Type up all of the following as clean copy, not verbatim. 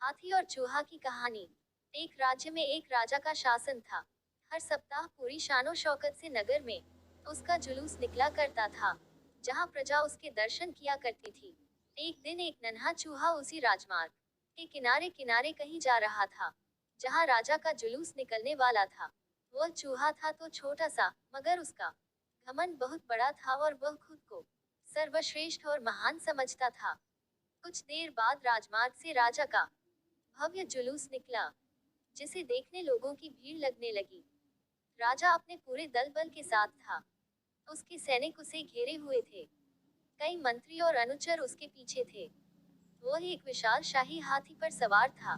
हाथी और चूहा की कहानी। एक राज्य में एक राजा का शासन था। हर सप्ताह पूरी शानो शौकत से नगर में उसका जुलूस निकला करता था, जहाँ प्रजा उसके दर्शन किया करती थी। एक दिन एक नन्हा चूहा उसी राजमार्ग के किनारे किनारे कहीं जा रहा था, जहाँ राजा का जुलूस निकलने वाला था। वह चूहा था तो छोटा सा, मगर उसका घमंड बहुत बड़ा था और वह खुद को सर्वश्रेष्ठ और महान समझता था। कुछ देर बाद राजमार्ग से राजा का भव्य जुलूस निकला, जिसे देखने लोगों की भीड़ लगने लगी। राजा अपने पूरे दल बल के साथ था। उसके सैनिक उसे घेरे हुए थे। कई मंत्री और अनुचर उसके पीछे थे। वह एक विशाल शाही हाथी पर सवार था।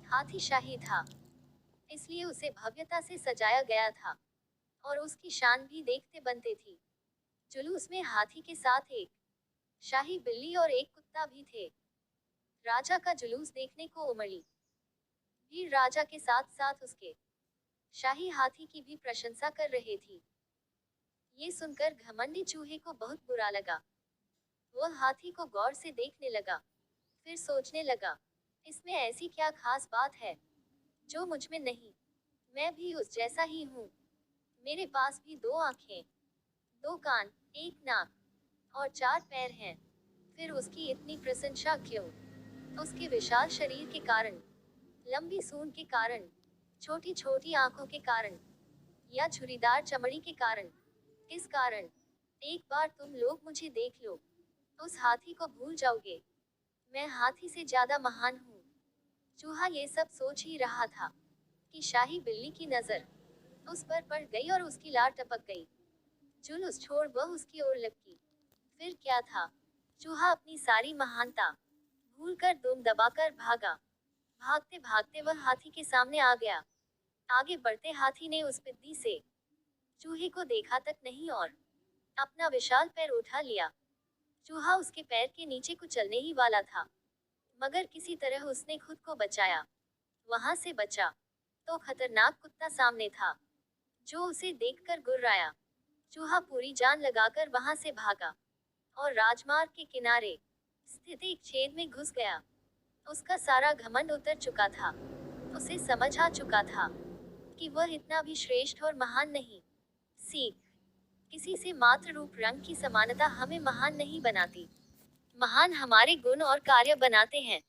हाथी शाही था, इसलिए उसे भव्यता से सजाया गया था और उसकी शान भी देखते बनते थी। जुलूस में हाथी के साथ एक शाही बिल्ली और एक कुत्ता भी थे। राजा का जुलूस देखने को उमड़ी भीड़ राजा के साथ साथ उसके शाही हाथी की भी प्रशंसा कर रहे थी। ये सुनकर घमंडी चूहे को बहुत बुरा लगा। वह हाथी को गौर से देखने लगा, फिर सोचने लगा, इसमें ऐसी क्या खास बात है जो मुझ में नहीं। मैं भी उस जैसा ही हूँ। मेरे पास भी 2 आंखें, 2 कान, 1 नाक और 4 पैर हैं। फिर उसकी इतनी प्रशंसा क्यों? उसके विशाल शरीर के कारण, लंबी सूंड के कारण, छोटी छोटी आंखों के कारण, या छुरीदार चमड़ी के कारण? किस कारण? एक बार तुम लोग मुझे देख लो, उस हाथी को भूल जाओगे। मैं हाथी से ज्यादा महान हूँ। चूहा ये सब सोच ही रहा था कि शाही बिल्ली की नजर उस पर पड़ गई और उसकी लार टपक गई। जुलूस छोड़ वह उसकी ओर लपकी। फिर क्या था? चूहा अपनी सारी महानता भूलकर दुम दबाकर भागा। भागते भागते वह हाथी के सामने आ गया। आगे बढ़ते हाथी ने उस पिद्दी से चूहे को देखा तक नहीं और अपना विशाल पैर उठा लिया। चूहा उसके पैर के नीचे कुचलने ही वाला था, मगर किसी तरह उसने खुद को बचाया। वहां से बचा तो खतरनाक कुत्ता सामने था, जो उसे देखकर गुर्राया। चूहा पूरी जान लगाकर वहां से भागा और राजमार्ग के किनारे स्थित एक छेद में घुस गया। उसका सारा घमंड उतर चुका था। उसे समझ आ चुका था कि वह इतना भी श्रेष्ठ और महान नहीं। सीख: किसी से मात्र रूप रंग की समानता हमें महान नहीं बनाती। महान हमारे गुण और कार्य बनाते हैं।